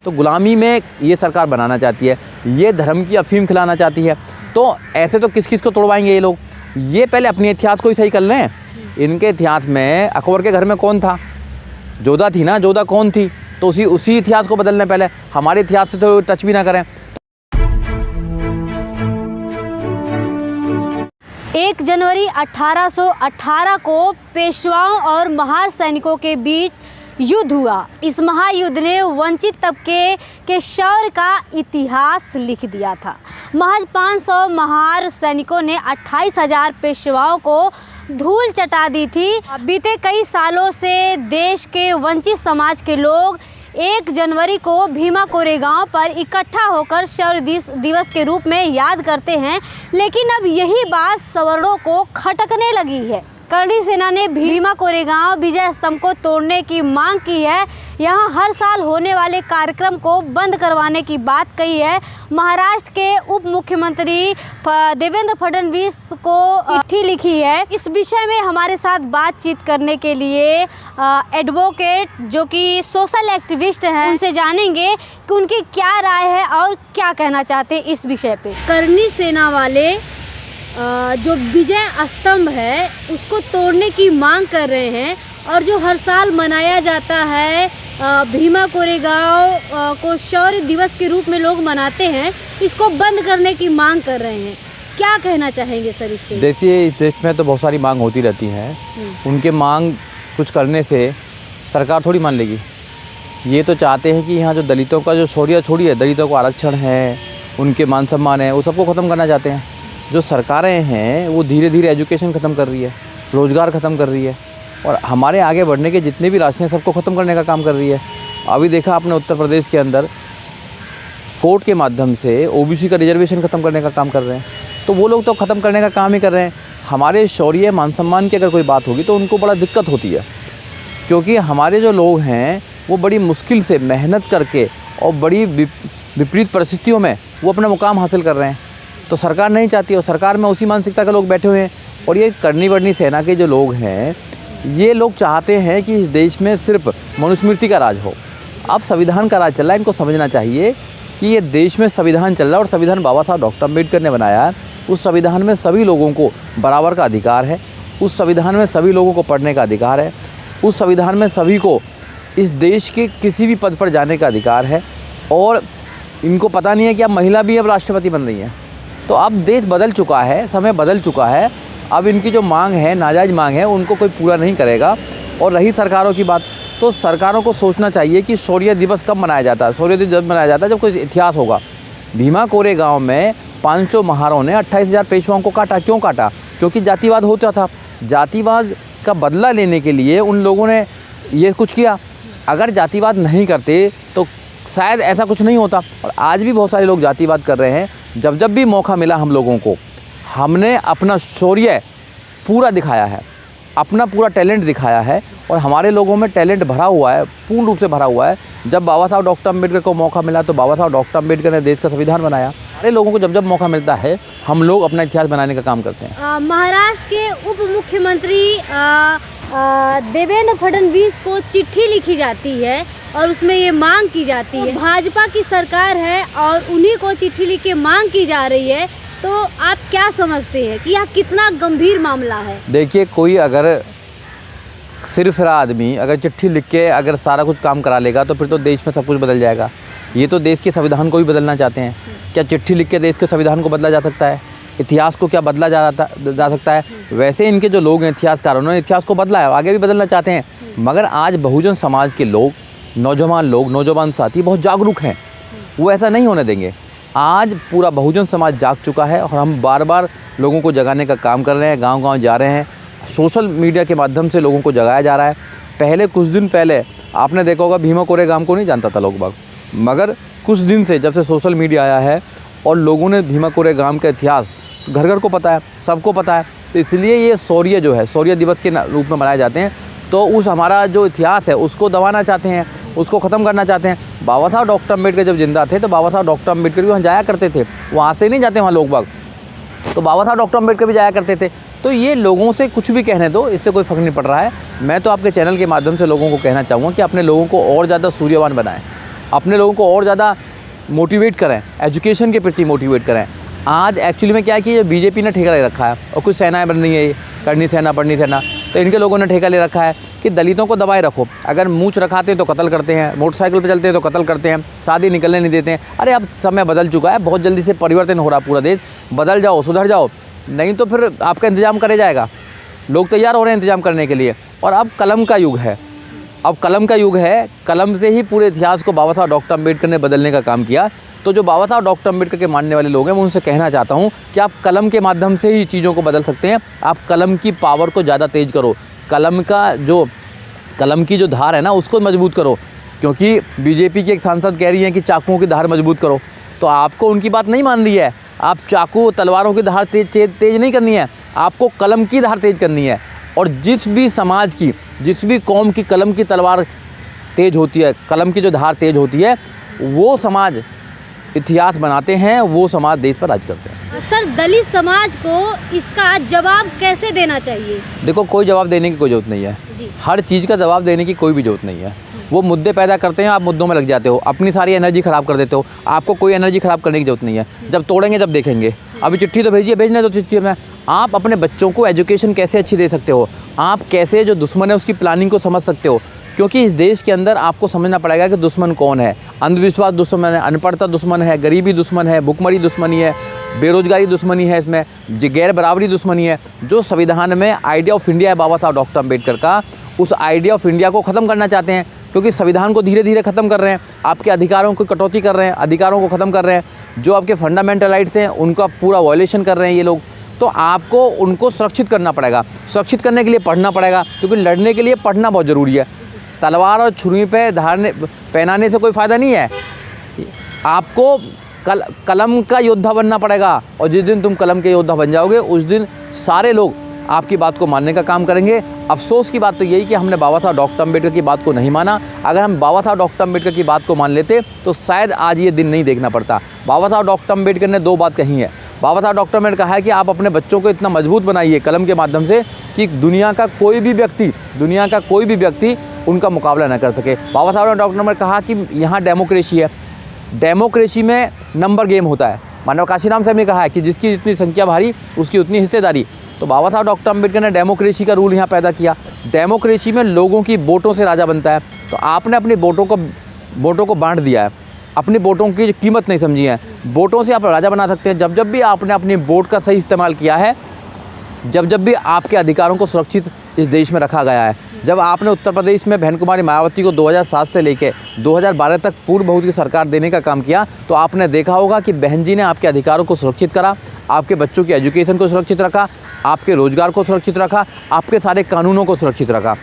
तो गुलामी में ये सरकार बनाना चाहती है, ये धर्म की अफीम खिलाना चाहती है। तो ऐसे तो किस किस को तोड़वाएंगे ये लोग। ये पहले अपने इतिहास को ही सही कर लें। इनके इतिहास में अकबर के घर में कौन था? जोधा थी ना। जोधा कौन थी? तो उसी इतिहास को बदल लें पहले, हमारे इतिहास से तो टच भी ना करें। 1 जनवरी 1818 को पेशवाओं और महार सैनिकों के बीच युद्ध हुआ। इस महायुद्ध ने वंचित तबके के शौर्य का इतिहास लिख दिया था। महज 500 महार सैनिकों ने 28,000 पेशवाओं को धूल चटा दी थी। बीते कई सालों से देश के वंचित समाज के लोग 1 जनवरी को भीमा कोरेगांव पर इकट्ठा होकर शौर्य दिवस के रूप में याद करते हैं, लेकिन अब यही बात सवर्णों को खटकने लगी है। करणी सेना ने भीमा कोरेगांव विजय स्तंभ को तोड़ने की मांग की है। यहाँ हर साल होने वाले कार्यक्रम को बंद करवाने की बात कही है। महाराष्ट्र के उप मुख्यमंत्री देवेंद्र फडणवीस को चिट्ठी लिखी है। इस विषय में हमारे साथ बातचीत करने के लिए एडवोकेट जो कि सोशल एक्टिविस्ट हैं, उनसे जानेंगे कि उनकी क्या राय है और क्या कहना चाहते हैं इस विषय पे। करणी सेना वाले जो विजय स्तंभ है उसको तोड़ने की मांग कर रहे हैं, और जो हर साल मनाया जाता है भीमा कोरेगांव को शौर्य दिवस के रूप में लोग मनाते हैं, इसको बंद करने की मांग कर रहे हैं। क्या कहना चाहेंगे सर इस पे? देखिए, इस देश में तो बहुत सारी मांग होती रहती हैं। उनके मांग कुछ करने से सरकार थोड़ी मान लेगी। ये तो चाहते हैं कि यहाँ जो दलितों का जो शौर्य छोड़िए, दलितों को आरक्षण है, उनके मान सम्मान है, वो सबको ख़त्म करना चाहते हैं। जो सरकारें हैं वो धीरे धीरे एजुकेशन ख़त्म कर रही है, रोज़गार ख़त्म कर रही है, और हमारे आगे बढ़ने के जितने भी रास्ते हैं सबको ख़त्म करने का काम कर रही है। अभी देखा आपने उत्तर प्रदेश के अंदर कोर्ट के माध्यम से ओबीसी का रिजर्वेशन ख़त्म करने का काम कर रहे हैं। तो वो लोग तो ख़त्म करने का काम ही कर रहे हैं। हमारे शौर्य मान सम्मान की अगर कोई बात होगी तो उनको बड़ा दिक्कत होती है, क्योंकि हमारे जो लोग हैं वो बड़ी मुश्किल से मेहनत करके और बड़ी विपरीत परिस्थितियों में वो अपना मुकाम हासिल कर रहे हैं। तो सरकार नहीं चाहती, और सरकार में उसी मानसिकता के लोग बैठे हुए हैं। और ये करनी वर्णी सेना के जो लोग हैं, ये लोग चाहते हैं कि इस देश में सिर्फ मनुस्मृति का राज हो। अब संविधान का राज चल रहा है। इनको समझना चाहिए कि ये देश में संविधान चल रहा है, और संविधान बाबा साहब डॉक्टर अम्बेडकर ने बनाया है। उस संविधान में सभी लोगों को बराबर का अधिकार है। उस संविधान में सभी लोगों को पढ़ने का अधिकार है। उस संविधान में सभी को इस देश के किसी भी पद पर जाने का अधिकार है। और इनको पता नहीं है कि अब महिला भी अब राष्ट्रपति बन रही हैं। तो अब देश बदल चुका है, समय बदल चुका है। अब इनकी जो मांग है, नाजायज़ मांग है, उनको कोई पूरा नहीं करेगा। और रही सरकारों की बात, तो सरकारों को सोचना चाहिए कि शौर्य दिवस कब मनाया जाता है। शौर्य दिवस जब मनाया जाता है जब कोई इतिहास होगा। भीमा कोरेगांव में 500 महारों ने 28,000 पेशवाओं को काटा। क्यों काटा? क्योंकि जातिवाद होता था। जातिवाद का बदला लेने के लिए उन लोगों ने ये कुछ किया। अगर जातिवाद नहीं करते तो शायद ऐसा कुछ नहीं होता। और आज भी बहुत सारे लोग जातिवाद कर रहे हैं। जब जब भी मौका मिला हम लोगों को, हमने अपना शौर्य पूरा दिखाया है, अपना पूरा टैलेंट दिखाया है। और हमारे लोगों में टैलेंट भरा हुआ है, पूर्ण रूप से भरा हुआ है। जब बाबा साहब डॉक्टर अम्बेडकर को मौका मिला तो बाबा साहब डॉक्टर अम्बेडकर ने देश का संविधान बनाया। हमारे लोगों को जब जब मौका मिलता है हम लोग अपना इतिहास बनाने का काम करते हैं। महाराष्ट्र के उप मुख्यमंत्री देवेंद्र फडणवीस को चिट्ठी लिखी जाती है और उसमें ये मांग की जाती है। भाजपा की सरकार है और उन्हीं को चिट्ठी लिख के मांग की जा रही है। तो आप क्या समझते हैं कि यह कितना गंभीर मामला है? देखिए, कोई अगर सिरफिरा आदमी अगर चिट्ठी लिख के अगर सारा कुछ काम करा लेगा तो फिर तो देश में सब कुछ बदल जाएगा। ये तो देश के संविधान को भी बदलना चाहते हैं। क्या चिट्ठी लिख के देश के संविधान को बदला जा सकता है? इतिहास को क्या बदला जा सकता है? वैसे इनके जो लोग हैं इतिहासकार, उन्होंने इतिहास को बदला है, आगे भी बदलना चाहते हैं। मगर आज बहुजन समाज के लोग, नौजवान साथी बहुत जागरूक हैं। वो ऐसा नहीं होने देंगे। आज पूरा बहुजन समाज जाग चुका है और हम बार बार लोगों को जगाने का काम कर रहे हैं। गांव-गांव जा रहे हैं, सोशल मीडिया के माध्यम से लोगों को जगाया जा रहा है। पहले कुछ दिन पहले आपने देखा होगा भीमा कोरेगांव को नहीं जानता था लोग बाग, मगर कुछ दिन से जब से सोशल मीडिया आया है और लोगों ने भीमा कोरेगांव का इतिहास घर घर को पता है, सबको पता है। तो इसलिए ये शौर्य जो है, शौर्य दिवस के रूप में मनाए जाते हैं। तो उस हमारा जो इतिहास है उसको दबाना चाहते हैं, उसको ख़त्म करना चाहते हैं। बाबा साहब डॉक्टर अम्बेडकर जब जिंदा थे तो बाबा साहब डॉक्टर अम्बेडकर भी वहाँ जाया करते थे। वहाँ से नहीं जाते वहाँ लोग बाग, तो बाबा साहब डॉक्टर अम्बेडकर भी जाया करते थे। तो ये लोगों से कुछ भी कहने दो, इससे कोई फ़र्क नहीं पड़ रहा है। मैं तो आपके चैनल के माध्यम से लोगों को कहना चाहूँगा कि अपने लोगों को और ज़्यादा सूर्यवान बनाएं, अपने लोगों को और ज़्यादा मोटिवेट करें, एजुकेशन के प्रति मोटिवेट करें। आज एक्चुअली में क्या है कि ये बीजेपी ने ठेका ले रखा है और कुछ सेनाएं बन रही है, ये करनी सेना पढ़नी सेना, तो इनके लोगों ने ठेका ले रखा है कि दलितों को दबाए रखो। अगर मूंछ रखाते हैं तो कत्ल करते हैं, मोटरसाइकिल पे चलते हैं तो कत्ल करते हैं, शादी निकलने नहीं देते हैं। अरे अब समय बदल चुका है, बहुत जल्दी से परिवर्तन हो रहा है पूरा देश, बदल जाओ, सुधर जाओ, नहीं तो फिर आपका इंतज़ाम करे जाएगा। लोग तैयार हो रहे हैं इंतज़ाम करने के लिए। और अब कलम का युग है, अब कलम का युग है। कलम से ही पूरे इतिहास को बाबा साहब डॉक्टर अम्बेडकर ने बदलने का काम किया। तो जो बाबा साहब डॉक्टर अम्बेडकर के मानने वाले लोग हैं, मैं उनसे कहना चाहता हूँ कि आप कलम के माध्यम से ही चीज़ों को बदल सकते हैं। आप कलम की पावर को ज़्यादा तेज़ करो, कलम की जो धार है ना उसको मजबूत करो। क्योंकि बीजेपी की एक सांसद कह रही है कि चाकुओं की धार मजबूत करो, तो आपको उनकी बात नहीं मान रही है। आप चाकू तलवारों की धार तेज नहीं करनी है, आपको कलम की धार तेज करनी है। और जिस भी समाज की, जिस भी कौम की कलम की तलवार तेज होती है, कलम की जो धार तेज होती है, वो समाज इतिहास बनाते हैं, वो समाज देश पर राज करते हैं। सर, दलित समाज को इसका जवाब कैसे देना चाहिए? देखो, कोई जवाब देने की कोई ज़रूरत नहीं है, हर चीज़ का जवाब देने की कोई भी ज़रूरत नहीं है। वो मुद्दे पैदा करते हैं, आप मुद्दों में लग जाते हो, अपनी सारी एनर्जी ख़राब कर देते हो। आपको कोई एनर्जी ख़राब करने की ज़रूरत नहीं है, जब तोड़ेंगे जब देखेंगे। अभी चिट्ठी तो भेजिए, भेजने दो चिट्ठी में। आप अपने बच्चों को एजुकेशन कैसे अच्छी दे सकते हो, आप कैसे जो दुश्मन है उसकी प्लानिंग को समझ सकते हो। क्योंकि इस देश के अंदर आपको समझना पड़ेगा कि दुश्मन कौन है। अंधविश्वास दुश्मन है, अनपढ़ता दुश्मन है, गरीबी दुश्मन है, भुखमरी दुश्मनी है, बेरोजगारी दुश्मनी है, इसमें गैर बराबरी दुश्मनी है। जो संविधान में आइडिया ऑफ इंडिया है बाबा साहब डॉक्टर अम्बेडकर का, उस आइडिया ऑफ इंडिया को ख़त्म करना चाहते हैं। क्योंकि संविधान को धीरे धीरे ख़त्म कर रहे हैं, आपके अधिकारों की कटौती कर रहे हैं, अधिकारों को ख़त्म कर रहे हैं। जो आपके फंडामेंटल राइट्स हैं उनका पूरा वायलेशन कर रहे हैं ये लोग। तो आपको उनको सुरक्षित करना पड़ेगा। सुरक्षित करने के लिए पढ़ना पड़ेगा, क्योंकि लड़ने के लिए पढ़ना बहुत ज़रूरी है। तलवार और छुरी पे पहनाने से कोई फ़ायदा नहीं है। आपको कलम का योद्धा बनना पड़ेगा। और जिस दिन तुम कलम के योद्धा बन जाओगे, उस दिन सारे लोग आपकी बात को मानने का काम करेंगे। अफसोस की बात तो यही कि हमने बाबा साहब डॉक्टर अम्बेडकर की बात को नहीं माना। अगर हम बाबा साहब डॉक्टर अम्बेडकर की बात को मान लेते तो शायद आज ये दिन नहीं देखना पड़ता। बाबा साहब डॉक्टर अम्बेडकर ने 2 बात कही है। बाबा साहब डॉक्टर अम्बेडकर कहा है कि आप अपने बच्चों को इतना मजबूत बनाइए कलम के माध्यम से कि दुनिया का कोई भी व्यक्ति उनका मुकाबला न कर सके। बाबा साहब डॉक्टर अम्बेडकर कहा कि यहाँ डेमोक्रेसी है, डेमोक्रेसी में नंबर गेम होता है। मानव काशीराम साहब ने कहा है कि जिसकी जितनी संख्या भारी उसकी उतनी हिस्सेदारी। तो बाबा साहब डॉक्टर अम्बेडकर ने डेमोक्रेसी का रूल यहाँ पैदा किया। डेमोक्रेसी में लोगों की वोटों से राजा बनता है। तो आपने अपनी वोटों को बांट दिया है, अपनी वोटों की कीमत नहीं समझी है। वोटों से आप राजा बना सकते हैं। जब भी आपने अपनी वोट का सही इस्तेमाल किया है, जब भी आपके अधिकारों को सुरक्षित इस देश में रखा गया है, जब आपने उत्तर प्रदेश में बहन कुमारी मायावती को 2007 से लेकर 2012 तक पूर्ण बहुमत की सरकार देने का काम किया, तो आपने देखा होगा कि बहन जी ने आपके अधिकारों को सुरक्षित करा, आपके बच्चों की एजुकेशन को सुरक्षित रखा, आपके रोजगार को सुरक्षित रखा, आपके सारे कानूनों को सुरक्षित रखा,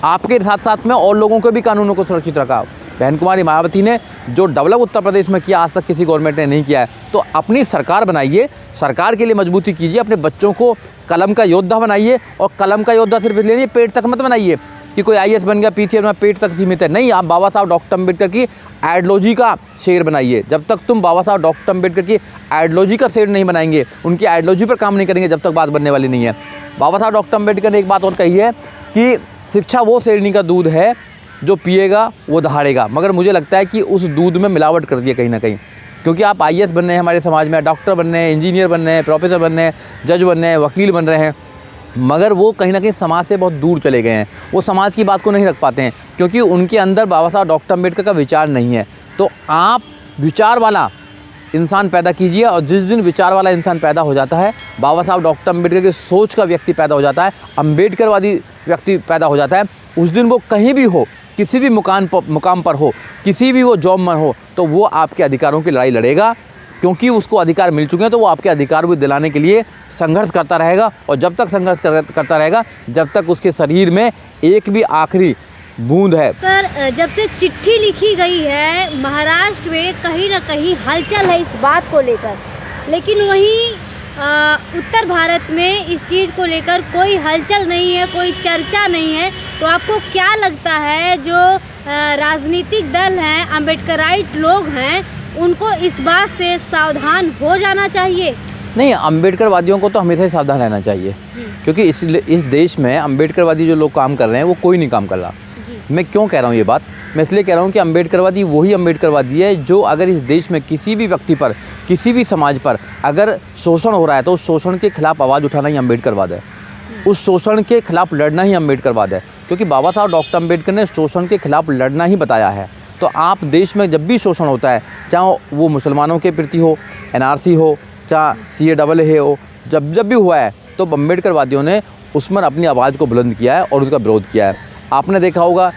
आपके साथ साथ में और लोगों के भी कानूनों को सुरक्षित रखा। बहन कुमारी मायावती ने जो डेवलप उत्तर प्रदेश में किया, आज तक किसी गवर्नमेंट ने नहीं किया है। तो अपनी सरकार बनाइए, सरकार के लिए मजबूती कीजिए, अपने बच्चों को कलम का योद्धा बनाइए। और कलम का योद्धा सिर्फ इसलिए पेट तक मत बनाइए कि कोई IAS बन गया, PCS में पेट तक सीमित है। नहीं, आप बाबा साहब डॉक्टर अम्बेडकर की आइडियोलॉजी का शेर बनाइए। जब तक तुम बाबा साहब डॉक्टर अम्बेडकर की आइडियोलॉजी का शेर नहीं बनाएंगे, उनकी आइडियोलॉजी पर काम नहीं करेंगे, जब तक बात बनने वाली नहीं है। बाबा साहब डॉक्टर अम्बेडकर ने एक बात और कही है कि शिक्षा वो शेरनी का दूध है जो पिएगा वो दहाड़ेगा। मगर मुझे लगता है कि उस दूध में मिलावट कर दी है कहीं ना कहीं। क्योंकि आप IAS बनने हैं हमारे समाज में, डॉक्टर बनने हैं, इंजीनियर बनने हैं, प्रोफेसर बनने हैं, जज बनने हैं, वकील बन रहे हैं, मगर वो कहीं ना कहीं समाज से बहुत दूर चले गए हैं। वो समाज की बात को नहीं रख पाते हैं, क्योंकि उनके अंदर बाबा साहब डॉक्टर अम्बेडकर का विचार नहीं है। तो आप विचार वाला इंसान पैदा कीजिए, और जिस दिन विचार वाला इंसान पैदा हो जाता है, बाबा साहब डॉक्टर अम्बेडकर की सोच का व्यक्ति पैदा हो जाता है, अम्बेडकरवादी व्यक्ति पैदा हो जाता है, उस दिन वो कहीं भी हो, किसी भी मुकाम पर हो, किसी भी वो जॉब में हो, तो वो आपके अधिकारों की लड़ाई लड़ेगा। क्योंकि उसको अधिकार मिल चुके हैं, तो वो आपके अधिकार भी दिलाने के लिए संघर्ष करता रहेगा। और जब तक संघर्ष करता रहेगा, जब तक उसके शरीर में एक भी आखिरी बूंद है। सर, जब से चिट्ठी लिखी गई है, महाराष्ट्र में कहीं ना कहीं हलचल है इस बात को लेकर, लेकिन वहीं उत्तर भारत में इस चीज़ को लेकर कोई हलचल नहीं है, कोई चर्चा नहीं है। तो आपको क्या लगता है, जो राजनीतिक दल हैं, अम्बेडकराइट लोग हैं, उनको इस बात से सावधान हो जाना चाहिए? नहीं, अम्बेडकरवादियों को तो हमेशा ही सावधान रहना चाहिए, क्योंकि इस देश में अम्बेडकरवादी जो लोग काम कर रहे हैं वो कोई नहीं काम कर रहा। मैं क्यों कह रहा हूँ ये बात? मैं इसलिए कह रहा हूँ कि अम्बेडकरवादी वही अम्बेडकरवादी है जो अगर इस देश में किसी भी व्यक्ति पर, किसी भी समाज पर अगर शोषण हो रहा है तो उस शोषण के खिलाफ आवाज़ उठाना ही अम्बेडकरवाद है। उस शोषण के खिलाफ लड़ना ही अम्बेडकरवाद है, क्योंकि बाबा साहब डॉक्टर अम्बेडकर ने शोषण के खिलाफ लड़ना ही बताया है। तो आप देश में जब भी शोषण होता है, चाहे वो मुसलमानों के प्रति हो, NRC हो, चाहे CAA हो, जब भी हुआ है तो अम्बेडकरवादियों ने उस पर अपनी आवाज़ को बुलंद किया है और उसका विरोध किया है। आपने देखा होगा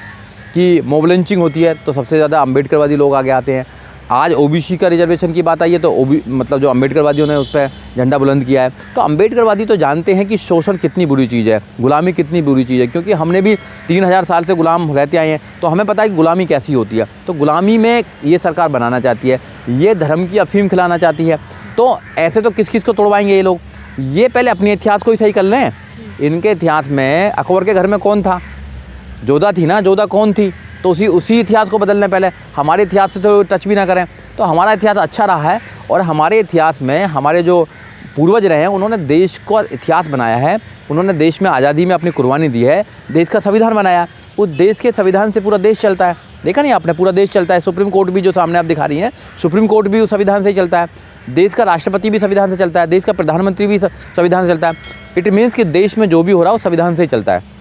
कि मॉब लिंचिंग होती है तो सबसे ज़्यादा अम्बेडकरवादी लोग आगे आते हैं। आज OBC का रिजर्वेशन की बात आई है तो मतलब जो अम्बेडकरवादियों ने उस पर झंडा बुलंद किया है। तो अम्बेडकरवादी तो जानते हैं कि शोषण कितनी बुरी चीज़ है, गुलामी कितनी बुरी चीज़ है, क्योंकि हमने भी 3000 साल से गुलाम रहते आए हैं, तो हमें पता है कि गुलामी कैसी होती है। तो गुलामी में ये सरकार बनाना चाहती है, ये धर्म की अफीम खिलाना चाहती है। तो ऐसे तो किस को तोड़वाएंगे ये लोग? ये पहले अपने इतिहास को ही सही कर लें। इनके इतिहास में अकबर के घर में कौन था? जोधा थी ना। जोधा कौन थी? तो उसी इतिहास को बदलने पहले हमारे इतिहास से तो टच भी ना करें। तो हमारा इतिहास अच्छा रहा है और हमारे इतिहास में हमारे जो पूर्वज रहे हैं उन्होंने देश को इतिहास बनाया है, उन्होंने देश में आज़ादी में अपनी कुर्बानी दी है, देश का संविधान बनाया। उस देश के संविधान से पूरा देश चलता है। देखा नहीं आपने? पूरा देश चलता है। सुप्रीम कोर्ट भी जो सामने आप दिखा रही हैं, सुप्रीम कोर्ट भी उस संविधान से ही चलता है। देश का राष्ट्रपति भी संविधान से चलता है, देश का प्रधानमंत्री भी संविधान से चलता है। इट मीन्स कि देश में जो भी हो रहा है वो संविधान से ही चलता है।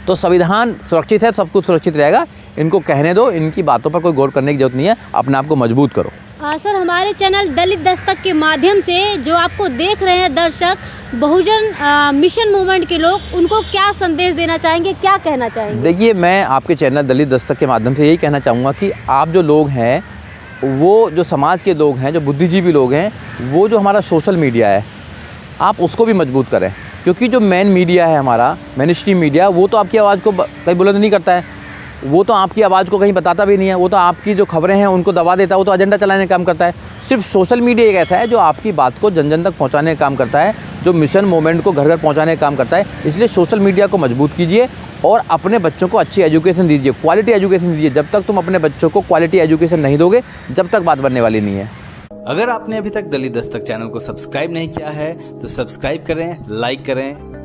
तो संविधान सुरक्षित है, सब कुछ सुरक्षित रहेगा। इनको कहने दो, इनकी बातों पर कोई गौर करने की जरूरत नहीं है। अपने आप को मजबूत करो। सर, हमारे चैनल दलित दस्तक के माध्यम से जो आपको देख रहे हैं दर्शक, बहुजन मिशन मूवमेंट के लोग, उनको क्या संदेश देना चाहेंगे, क्या कहना चाहेंगे? देखिए, मैं आपके चैनल दलित दस्तक के माध्यम से यही कहना चाहूँगा कि आप जो लोग हैं, वो जो समाज के लोग हैं, जो बुद्धिजीवी लोग हैं, वो जो हमारा सोशल मीडिया है, आप उसको भी मजबूत करें। क्योंकि जो मेन मीडिया है हमारा, मेन स्ट्रीम मीडिया, वो तो आपकी आवाज़ को कहीं बुलंद नहीं करता है, वो तो आपकी आवाज़ को कहीं बताता भी नहीं है, वो तो आपकी जो खबरें हैं उनको दबा देता है, वो तो एजेंडा चलाने का काम करता है। सिर्फ सोशल मीडिया एक ऐसा है जो आपकी बात को जन जन तक पहुंचाने का काम करता है, जो मिशन मूवमेंट को घर घर पहुंचाने का काम करता है। इसलिए सोशल मीडिया को मजबूत कीजिए और अपने बच्चों को अच्छी एजुकेशन दीजिए, क्वालिटी एजुकेशन दीजिए। जब तक तुम अपने बच्चों को क्वालिटी एजुकेशन नहीं दोगे, जब तक बात बनने वाली नहीं है। अगर आपने अभी तक दलित दस्तक चैनल को सब्सक्राइब नहीं किया है तो सब्सक्राइब करें, लाइक करें